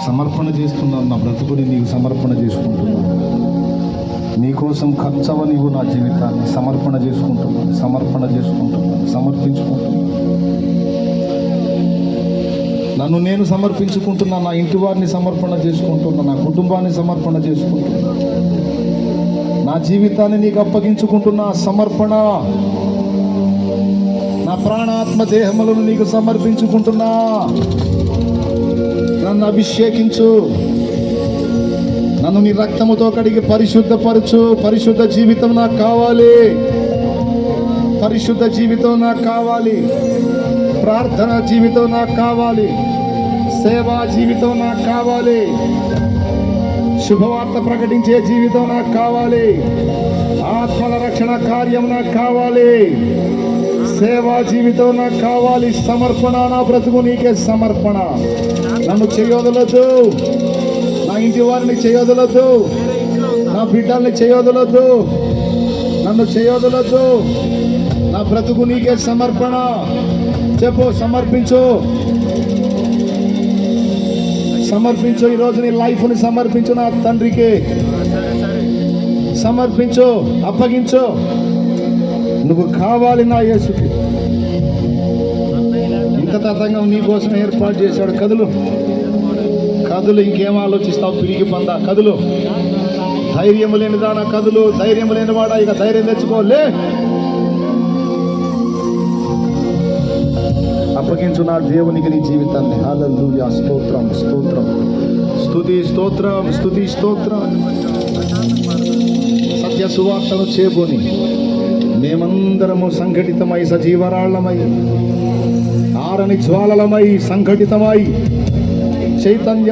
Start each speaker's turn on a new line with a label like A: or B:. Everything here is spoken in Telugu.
A: సమర్పణ చేస్తున్నాను. నా బ్రతుకుని నీకు సమర్పణ చేసుకుంటున్నాను. నీకోసం ఖర్చవ నీవు నా జీవితాన్ని సమర్పణ చేసుకుంటున్నాను, సమర్పించుకుంటున్నాను. నన్ను నేను సమర్పించుకుంటున్నా, నా ఇంటి వారిని సమర్పణ చేసుకుంటున్నా, నా కుటుంబాన్ని సమర్పణ చేసుకుంటున్నా, నా జీవితాన్ని నీకు అప్పగించుకుంటున్నా. సమర్పణ. నా ప్రాణాత్మ దేహములను నీకు సమర్పించుకుంటున్నా. నన్ను అభిషేకించు, నన్ను నీ రక్తముతో కడిగి పరిశుద్ధపరచు. పరిశుద్ధ జీవితం నాకు కావాలి, పరిశుద్ధ జీవితం నాకు కావాలి, ప్రార్థన జీవితం నాకు కావాలి, సేవా జీవితం నాకు కావాలి, శుభవార్త ప్రకటించే జీవితం నాకు కావాలి, ఆత్మల రక్షణ కార్యం నాకు కావాలి, సేవా జీవితం నాకు కావాలి. సమర్పణ. నా బ్రతుకు నీకే సమర్పణ. నన్ను చేయొదలొద్దు, నా ఇంటి వారిని చేయొదలొద్దు, నా బిడ్డల్ని చేయొదలొద్దు, నన్ను చేయొదలొద్దు. నా బ్రతుకు నీకే సమర్పణ. చెప్పు, సమర్పించు, సమర్పించు. ఈరోజు నీ లైఫ్ని సమర్పించు, నా తండ్రికి సమర్పించు, అప్పగించు. నువ్వు కావాలి నా యేసుకి. ఇంత తతంగం నీ కోసం ఏర్పాటు చేశాడు. కదులు, కదులు. ఇంకేం ఆలోచిస్తావు? పిరికి పందా, కదులు. ధైర్యం లేనిదానా, కదులు. ధైర్యం లేనివాడా, ఇక ధైర్యం తెచ్చుకోలే. అప్పగించు నా దేవునికి నీ జీవితాన్ని. హల్లెలూయా. స్తోత్రం, స్తోత్రం, స్తుతి, స్తోత్రం, స్తుతి, స్తోత్రం. సత్య సువార్తను చేబోని మేమందరము సంఘటితమై, సజీవరాళ్లమై, ఆరని జ్వాలలమై, సంఘటితమై, చైతన్య